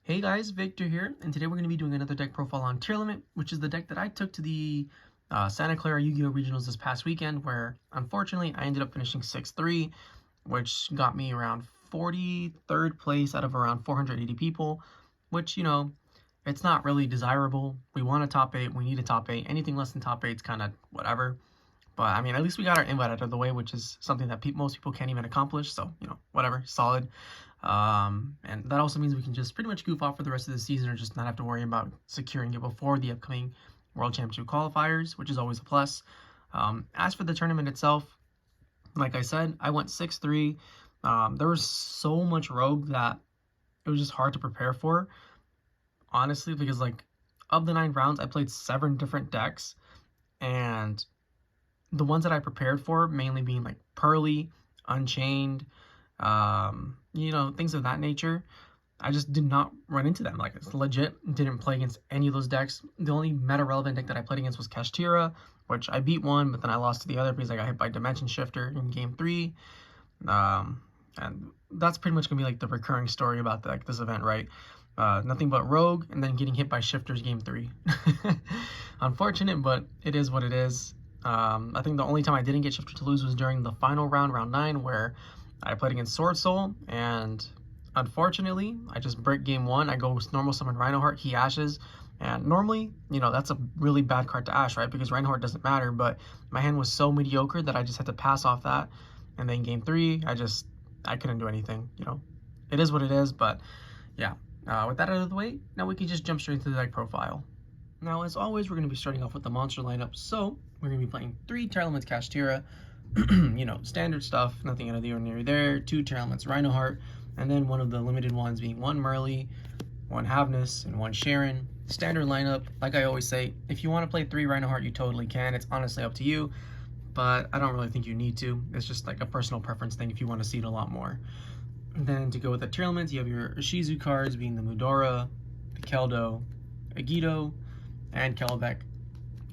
Hey guys, Victor here, and today we're going to be doing another deck profile on Tearlament, which is the deck that I took to the Santa Clara Yu-Gi-Oh! Regionals this past weekend, where unfortunately I ended up finishing 6-3, which got me around 43rd place out of around 480 people, which, it's not really desirable. We want a top 8, we need a top 8. Anything less than top 8 is kind of whatever. But, I mean, at least we got our invite out of the way, which is something that most people can't even accomplish. So, whatever, solid. And that also means we can just pretty much goof off for the rest of the season or just not have to worry about securing it before the upcoming World Championship qualifiers, which is always a plus. As for the tournament itself, like I said, I went 6-3. There was so much rogue that it was just hard to prepare for, honestly, because, of the 9 rounds, I played 7 different decks, and the ones that I prepared for, mainly being like Perley, Unchained, things of that nature, I just did not run into them. Like, it's legit, didn't play against any of those decks. The only meta-relevant deck that I played against was Kashtira, which I beat one, but then I lost to the other because I got hit by Dimension Shifter in Game 3. And that's pretty much going to be like the recurring story about this event, right? Nothing but Rogue, and then getting hit by Shifters Game 3. Unfortunate, but it is what it is. I think the only time I didn't get shifted to lose was during the final round, round 9, where I played against Sword Soul, and unfortunately, I just break game 1. I go normal summon Reinoheart, he ashes, and normally, that's a really bad card to ash, right? Because Reinoheart doesn't matter, but my hand was so mediocre that I just had to pass off that, and then game 3, I couldn't do anything, It is what it is, but yeah. With that out of the way, now we can just jump straight into the deck profile. Now, as always, we're going to be starting off with the monster lineup, so we're going to be playing 3 Tearlaments Kashtira, standard stuff, nothing out of the ordinary there, 2 Tearlaments Reinoheart, and then one of the limited ones being 1 Merlli, 1 Havnis, and 1 Scheiren. Standard lineup, like I always say, if you want to play 3 Reinoheart, you totally can. It's honestly up to you, but I don't really think you need to. It's just like a personal preference thing if you want to see it a lot more. And then to go with the Tearlaments, you have your Shizu cards being the Mudora, the Keldo, Agido, and Kelbek.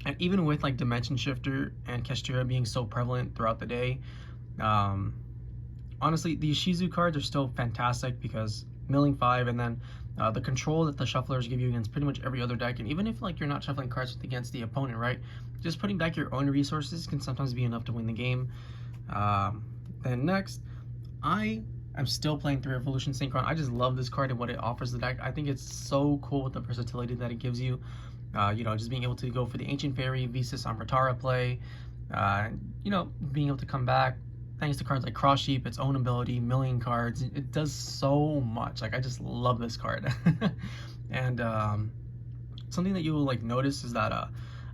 And even with Dimension Shifter and Kashtira being so prevalent throughout the day, honestly, these Shizu cards are still fantastic because milling 5, and then the control that the shufflers give you against pretty much every other deck, and even if you're not shuffling cards against the opponent, right, just putting back your own resources can sometimes be enough to win the game. Then next, I'm still playing 3 Evolution Synchron. I just love this card and what it offers the deck. I think it's so cool with the versatility that it gives you. Just being able to go for the Ancient Fairy, Visas Amritara play, being able to come back, thanks to cards like Cross Sheep, its own ability, milling cards. It does so much. I just love this card. And something that you will notice is that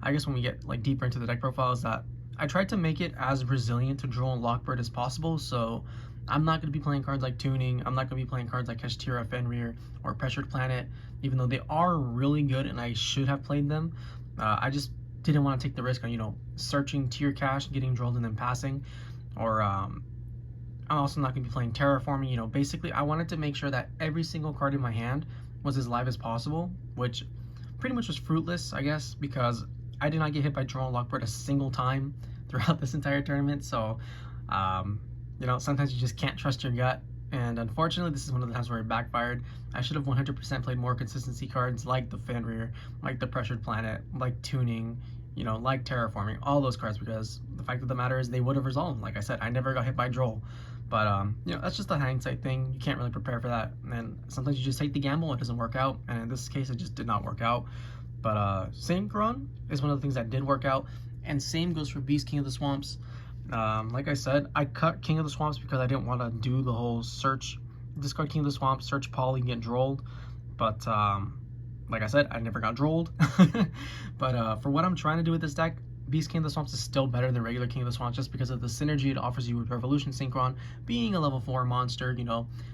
I guess when we get deeper into the deck profile is that I tried to make it as resilient to Droll and Lockbird as possible, so I'm not going to be playing cards like Tuning, I'm not going to be playing cards like Kashtira, Fenrir, or Pressured Planet, even though they are really good and I should have played them. I just didn't want to take the risk on, searching tier cache, getting drilled and then passing, or I'm also not going to be playing Terraforming. Basically I wanted to make sure that every single card in my hand was as live as possible, which pretty much was fruitless, I guess, because I did not get hit by Droll and Lockbird a single time throughout this entire tournament, so sometimes you just can't trust your gut, and unfortunately this is one of the times where it backfired. I should have 100% played more consistency cards like the Fenrir, like the Pressured Planet, like Tuning, like Terraforming, all those cards, because the fact of the matter is they would have resolved. Like I said, I never got hit by Droll, but that's just a hindsight thing. You can't really prepare for that, and sometimes you just take the gamble, it doesn't work out, and in this case it just did not work out. But synchron is one of the things that did work out, and same goes for Beastking of the Swamps. Like I said, I cut King of the Swamps because I didn't want to do the whole search, discard King of the Swamps, search Poly, get drolled. But like I said, I never got drolled. But for what I'm trying to do with this deck, Beast King of the Swamps is still better than regular King of the Swamps just because of the synergy it offers you with Revolution Synchron, being a level 4 monster,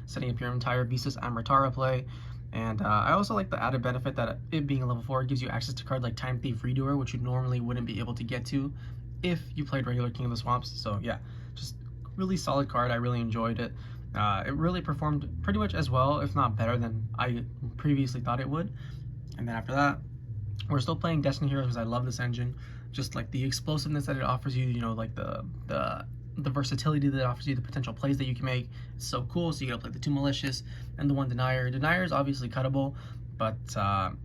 setting up your entire Visas Amritara play. And I also like the added benefit that it being a level 4 gives you access to cards like Time Thief Redoer, which you normally wouldn't be able to get to if you played regular King of the Swamps. So yeah, just really solid card. I really enjoyed it. It really performed pretty much as well, if not better, than I previously thought it would. And then after that, we're still playing Destiny Heroes because I love this engine. Just the explosiveness that it offers you, the the versatility that it offers you, the potential plays that you can make is so cool. So you gotta play the 2 malicious and the 1 denier. Denier is obviously cuttable, but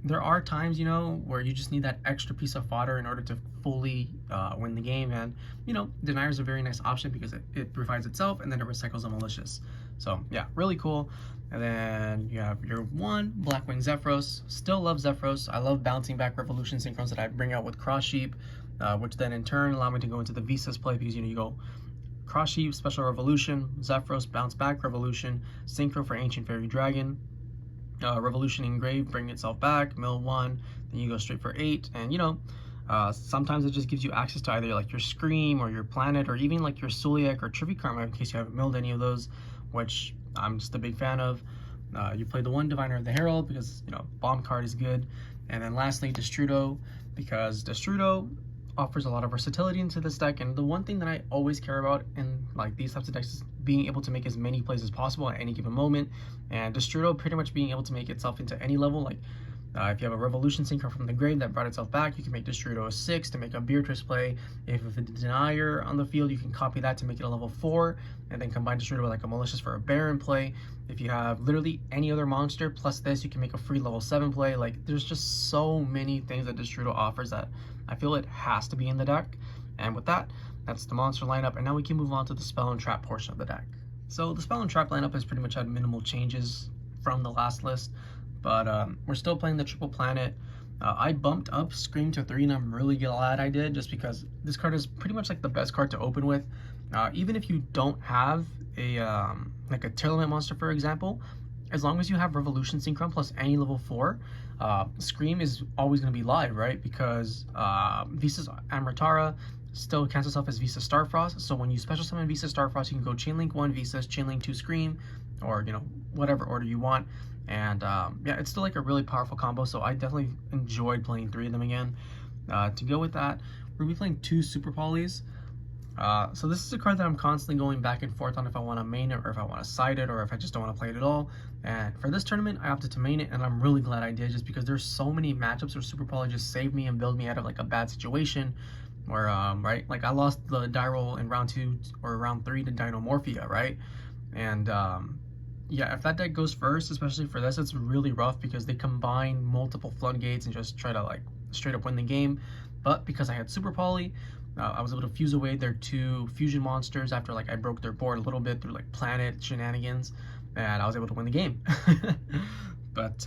there are times, you know, where you just need that extra piece of fodder in order to fully win the game. And, you know, denier is a very nice option because it provides itself and then it recycles a malicious. So yeah, really cool. And then you have your 1 Blackwing Zephyros. Still love Zephyros. I love bouncing back revolution synchrons that I bring out with Cross Sheep, which then in turn allow me to go into the Visas play because, you know, you go Cross Sheep, Special Revolution, Zephyros, Bounce Back Revolution, Synchro for Ancient Fairy Dragon, Revolution Engrave, bring itself back, mill 1, then you go straight for 8, and, you know, sometimes it just gives you access to either like your Scream or your Planet or even like your Sulliek or Trivikarma in case you haven't milled any of those, which I'm just a big fan of. You play the 1 Diviner of the Herald because, you know, bomb card is good. And then lastly, Destrudo, because Destrudo offers a lot of versatility into this deck. And the one thing that I always care about in like these types of decks is being able to make as many plays as possible at any given moment. And Destrudo pretty much being able to make itself into any level. Like if you have a Revolution Synchro from the grave that brought itself back, you can make Destrudo a 6 to make a Beatrice play. If it's a Denier on the field, you can copy that to make it a level 4, and then combine Destrudo with like a Malicious for a Baron play. If you have literally any other monster plus this, you can make a free level 7 play. Like, there's just so many things that Destrudo offers that I feel it has to be in the deck. And with that, that's the monster lineup, and now we can move on to the spell and trap portion of the deck. So the spell and trap lineup has pretty much had minimal changes from the last list, but we're still playing the triple planet. I bumped up Scream to 3, and I'm really glad I did, just because this card is pretty much like the best card to open with. Even if you don't have a like a Tearlament monster, for example, as long as you have Revolution Synchron plus any level 4, Scream is always going to be live, right? Because Visas Amritara still counts itself as Visa Starfrost, so when you special summon Visa Starfrost, you can go Chainlink 1 Visas, Chainlink 2 Scream, or, you know, whatever order you want. And yeah, it's still like a really powerful combo, so I definitely enjoyed playing 3 of them again. To go with that, we're going to be playing 2 Super Polys. So this is a card that I'm constantly going back and forth on if I want to main it or if I want to side it or if I just don't want to play it at all. And for this tournament, I opted to main it, and I'm really glad I did, just because there's so many matchups where Super Poly just saved me and build me out of like a bad situation where, right, like I lost the die roll in round 2 or round 3 to Dinomorphia, right? And yeah, if that deck goes first, especially for this, it's really rough because they combine multiple floodgates and just try to like straight up win the game. But because I had Super Poly, I was able to fuse away their 2 fusion monsters after like I broke their board a little bit through like planet shenanigans, and I was able to win the game. But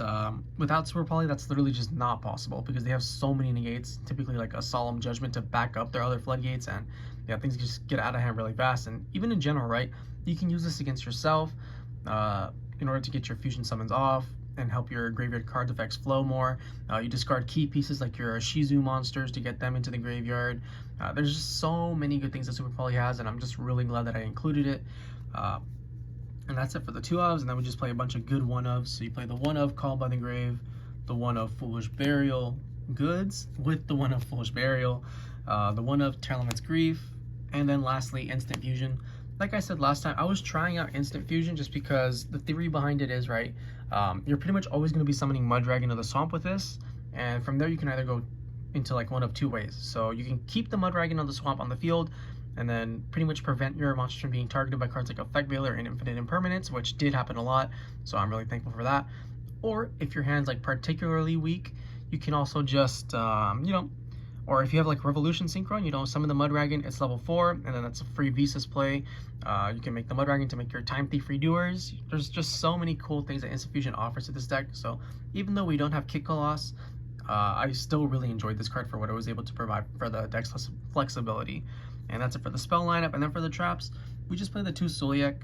without Super Poly, that's literally just not possible because they have so many negates, typically like a Solemn Judgment to back up their other floodgates, and yeah, things just get out of hand really fast. And even in general, right, you can use this against yourself in order to get your fusion summons off and help your graveyard card effects flow more. You discard key pieces like your Shizu monsters to get them into the graveyard. There's just so many good things that Super Poly has, and I'm just really glad that I included it. And that's it for the 2 ofs, and then we just play a bunch of good 1-ofs. So you play the 1-of Called by the Grave, the 1-of Foolish Burial Goods with the 1-of Foolish Burial, the 1-of Tearlaments Grief, and then lastly Instant Fusion. Like I said last time, I was trying out Instant Fusion just because the theory behind it is, right, you're pretty much always going to be summoning Mudragon to the swamp with this, and from there you can either go into like one of 2 ways. So you can keep the Mudragon on the swamp on the field, and then pretty much prevent your monsters from being targeted by cards like Effect Veiler and Infinite Impermanence, which did happen a lot, so I'm really thankful for that. Or if your hand's like particularly weak, you can also just, you know, or if you have like Revolution Synchron, you know, summon the Mudragon, it's level 4, and then that's a free Visas play. You can make the Mudragon to make your Time Thief redoers. There's just so many cool things that Instant Fusion offers to this deck, so even though we don't have Kalaeido-heart, I still really enjoyed this card for what it was able to provide for the deck's flexibility. And that's it for the spell lineup. And then for the traps, we just play the 2 Sulliek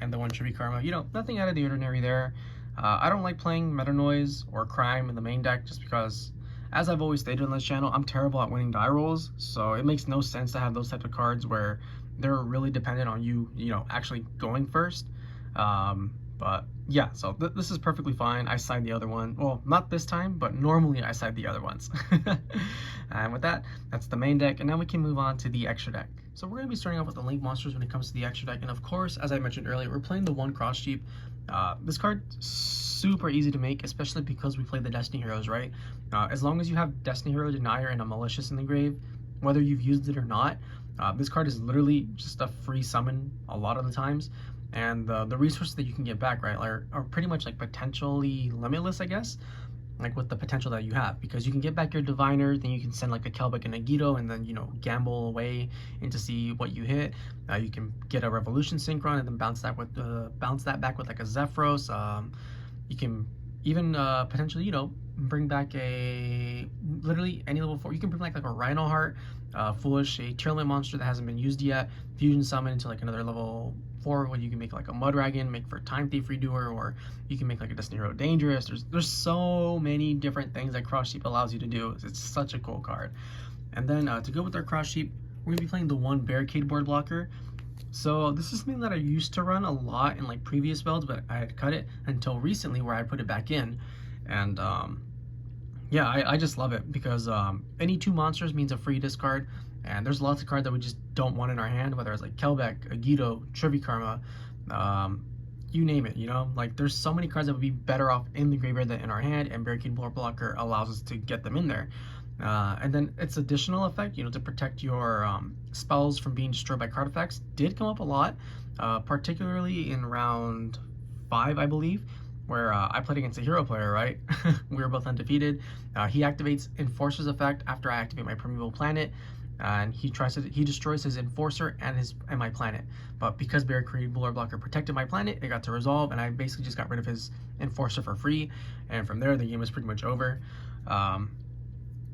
and the 1 Trivikarma. You know, nothing out of the ordinary there. I don't like playing Meta Noise or Crime in the main deck just because, as I've always stated on this channel, I'm terrible at winning die rolls. So it makes no sense to have those types of cards where they're really dependent on you, you know, actually going first. But yeah, so this is perfectly fine. I side the other one. Well, not this time, but normally I side the other ones. And with that, that's the main deck. And now we can move on to the extra deck. So we're going to be starting off with the Link monsters when it comes to the extra deck. And of course, as I mentioned earlier, we're playing the 1 Cross Sheep. This card, super easy to make, especially because we play the Destiny Heroes, right? As long as you have Destiny Hero, Denier, and a Malicious in the grave, whether you've used it or not, This card is literally just a free summon a lot of the times, and the resources that you can get back, right, are pretty much like potentially limitless, I guess, like with the potential that you have, because you can get back your diviner, then you can send like a Kelbek and Agido, and then, you know, gamble away and to see what you hit. You can get a revolution synchron and then bounce that back with like a zephyros. You can even potentially, you know, bring back a literally any level 4. You can bring like a Reinoheart, foolish, a Tearlament monster that hasn't been used yet, fusion summon into like another level 4, where you can make like a Mudragon, make for Time Thief Redoer, or you can make like a Destrudo dangerous. There's so many different things that Cross Sheep allows you to do. It's such a cool card. And then to go with our Cross Sheep, we're gonna be playing the one barricade board blocker. So this is something that I used to run a lot in like previous builds, but I had cut it until recently where I put it back in. And yeah, I just love it because any 2 monsters means a free discard, and there's lots of cards that we just don't want in our hand, whether it's like Kelbek, Agido, Trivikarma, you name it, you know? Like, there's so many cards that would be better off in the graveyard than in our hand, and Barricade Board Blocker allows us to get them in there. And then its additional effect, you know, to protect your spells from being destroyed by card effects did come up a lot, particularly in round 5, I believe, where I played against a hero player, right? We were both undefeated. He activates Enforcer's effect after I activate my Primeval planet, and he destroys his Enforcer and my planet. But because Barricade Board Blocker protected my planet, it got to resolve, and I basically just got rid of his Enforcer for free. And from there, the game was pretty much over.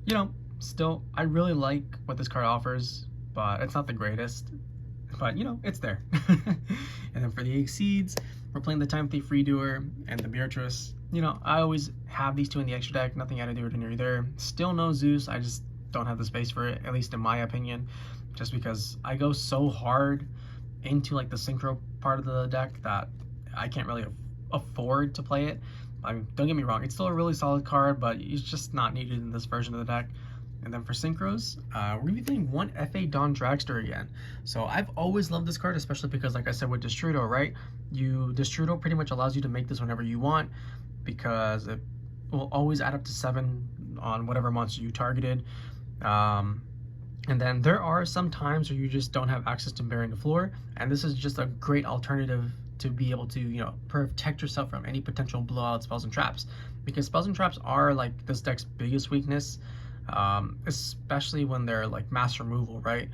You know, still, I really like what this card offers, but it's not the greatest. But, you know, it's there. And then for the Exceeds, we're playing the Time Thief Redoer and the Beatrice. You know, I always have these 2 in the extra deck. Nothing out of the ordinary there. Still no Zeus. I just don't have the space for it, at least in my opinion. Just because I go so hard into, like, the synchro part of the deck that I can't really afford to play it. I mean, don't get me wrong, it's still a really solid card, but it's just not needed in this version of the deck. And then for synchros, we're going to be playing one FA Dawn Dragster again. So I've always loved this card, especially because, like I said, with Destrudo, right? Destrudo pretty much allows you to make this whenever you want, because it will always add up to 7 on whatever monster you targeted. And then there are some times where you just don't have access to Bearing the Floor, and this is just a great alternative to be able to, you know, protect yourself from any potential blowout spells and traps, because spells and traps are like this deck's biggest weakness, especially when they're like mass removal, right?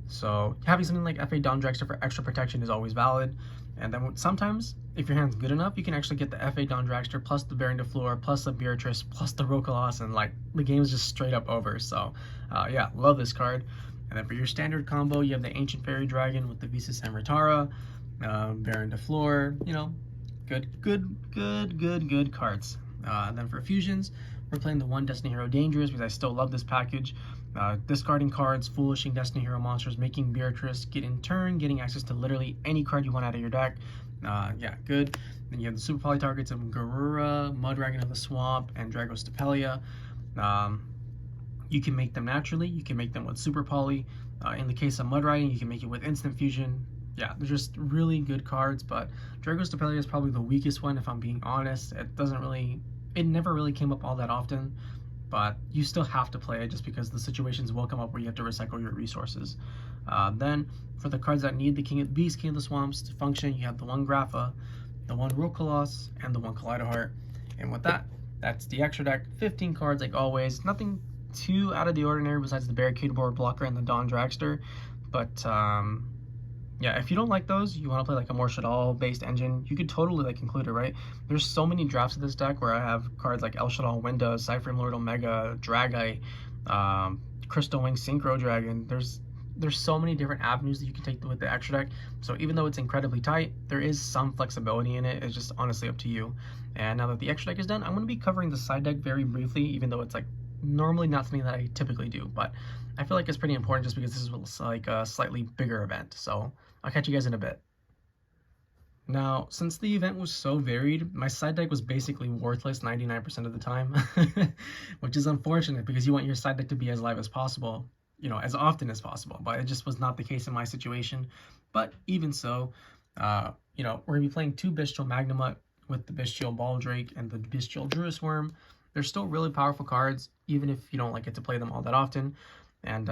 So having something like FA Dawn Dragster for extra protection is always valid. And then sometimes, if your hand's good enough, you can actually get the FA Dawn Dragster plus the Bearing the Floor plus the Beatrice plus the rulkaloss, and like the game is just straight up over. So yeah, love this card. And then for your standard combo, you have the Ancient Fairy Dragon with the Visas and Ratara, Bearing the Floor. You know, good cards. And then for fusions, we're playing the one Destiny Hero Dangerous because I still love this package. Discarding cards, foolishing Destiny Hero monsters, making Beatrice getting access to literally any card you want out of your deck. Yeah, good. Then you have the super poly targets of Garura, Mudragon of the Swamp, and Dragostapelia. You can make them naturally, you can make them with super poly. In the case of Mudragon, you can make it with instant fusion. Yeah, they're just really good cards, but Dragostapelia is probably the weakest one, if I'm being honest. It never really came up all that often, but you still have to play it just because the situations will come up where you have to recycle your resources. Then, for the cards that need the King of the Swamps to function, you have the one Grapha, the one rulkaloss, and the one kaleido-heart. And with that, that's the extra deck. 15 cards like always. Nothing too out of the ordinary besides the Barricade Board Blocker and the Dawn Dragster. But yeah, if you don't like those, you want to play like a more Shadal based engine, you could totally like include it, right? There's so many drafts of this deck where I have cards like El Shadal Windows, Cypher Lord Omega, Dragite, Crystal Wing Synchro Dragon. There's so many different avenues that you can take with the extra deck. So even though it's incredibly tight, there is some flexibility in it. It's just honestly up to you. And now that the extra deck is done, I'm going to be covering the side deck very briefly, even though it's like normally not something that I typically do, but I feel like it's pretty important just because this is like a slightly bigger event. So I'll catch you guys in a bit. Now, since the event was so varied, my side deck was basically worthless 99% of the time, which is unfortunate because you want your side deck to be as live as possible, you know, as often as possible, but it just was not the case in my situation. But even so, you know, we're gonna be playing 2 Bestial Magnamut with the Bestial Baldrake and the Bestial Druis Worm. They're still really powerful cards, even if you don't like get to play them all that often. And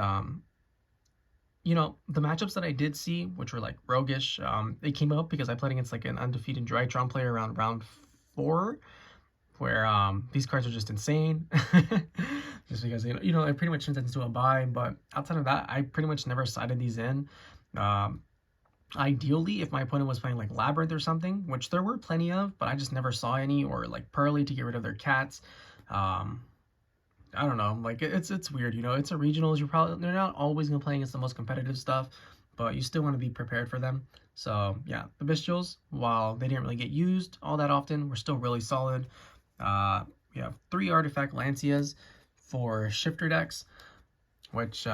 you know, the matchups that I did see, which were like roguish, it came up because I played against like an undefeated Drytron player around round 4, where these cards are just insane. Just because you know it pretty much turns into a buy, but outside of that, I pretty much never sided these in. Ideally, if my opponent was playing like Labyrinth or something, which there were plenty of, but I just never saw any, or like Perley to get rid of their cats. I don't know, like it's weird, you know. It's a regionals. They're not always gonna play against the most competitive stuff, but you still want to be prepared for them. So yeah, the Bestials, while they didn't really get used all that often, were still really solid. We have 3 artifact Lancias for shifter decks, which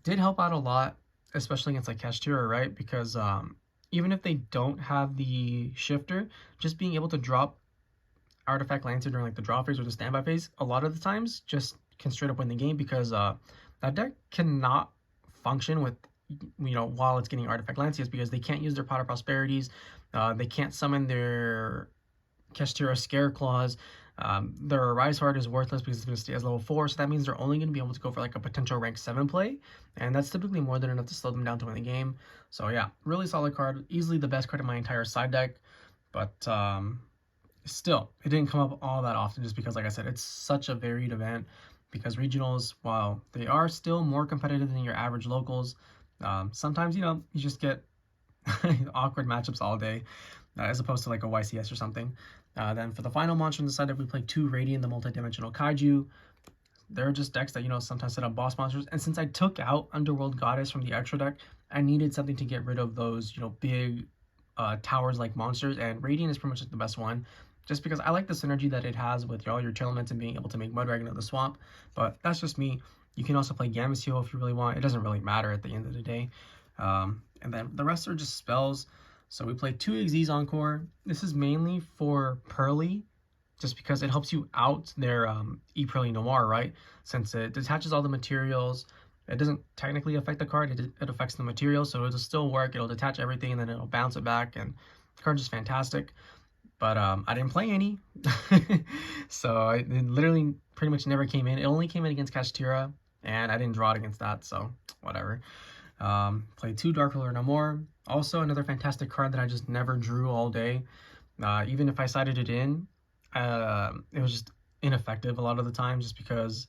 did help out a lot, especially against like Kashtira, right? Because even if they don't have the shifter, just being able to drop artifact Lancer during like the draw phase or the standby phase, a lot of the times just can straight up win the game, because that deck cannot function with, you know, while it's getting artifact Lancias, because they can't use their Pot of Prosperities, they can't summon their Kashtira Scare Claws. Their Rise Heart is worthless because it's going to stay as level 4, so that means they're only going to be able to go for like a potential rank 7 play, and that's typically more than enough to slow them down to win the game. So yeah, really solid card, easily the best card in my entire side deck, but still, it didn't come up all that often just because, like I said, it's such a varied event, because regionals, while they are still more competitive than your average locals, sometimes, you know, you just get awkward matchups all day, as opposed to like a YCS or something. Then for the final monster on the side deck, we play 2 Radiant, the multi-dimensional Kaiju. They're just decks that, you know, sometimes set up boss monsters. And since I took out Underworld Goddess from the extra deck, I needed something to get rid of those, you know, big towers-like monsters. And Radiant is pretty much the best one, just because I like the synergy that it has with all your Tearlaments and being able to make Mudragon of the swamp. But that's just me. You can also play Gameciel if you really want. It doesn't really matter at the end of the day. And then the rest are just spells. So we play 2 Xyz Encore. This is mainly for Perley, just because it helps you out their Perlereino Noir, right? Since it detaches all the materials, it doesn't technically affect the card, it affects the material, so it'll still work. It'll detach everything and then it'll bounce it back, and the card's just fantastic. But I didn't play any, so it literally pretty much never came in. It only came in against Kashtira, and I didn't draw it against that, so whatever. Played 2 Dark Ruler No More. Also another fantastic card that I just never drew all day. Even if I sided it in, it was just ineffective a lot of the time, just because,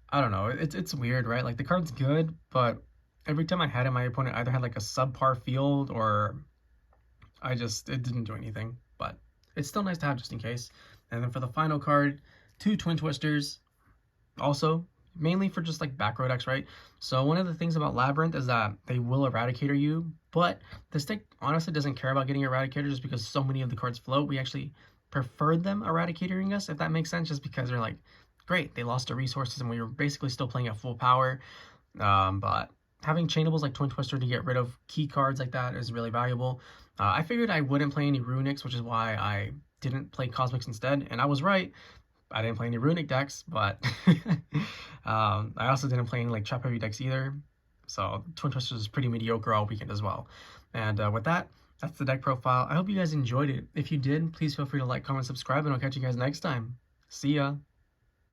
I don't know, it's weird, right? Like, the card's good, but every time I had it, my opponent either had like a subpar field, or it didn't do anything. But it's still nice to have just in case. And then for the final card, 2 Twin Twisters, also mainly for just like back row decks, right? So one of the things about Labyrinth is that they will Eradicator you, but this deck honestly doesn't care about getting Eradicator, just because so many of the cards float. We actually preferred them Eradicatoring us, if that makes sense, just because they're like, great, they lost their resources and we were basically still playing at full power. But having chainables like Twin Twister to get rid of key cards like that is really valuable. I figured I wouldn't play any Runics, which is why I didn't play Cosmics instead, and I was right. I didn't play any Runic decks, but I also didn't play any like trap heavy decks either. So Twin Twisters is pretty mediocre all weekend as well. And with that, that's the deck profile. I hope you guys enjoyed it. If you did, please feel free to like, comment, subscribe, and I'll catch you guys next time. See ya!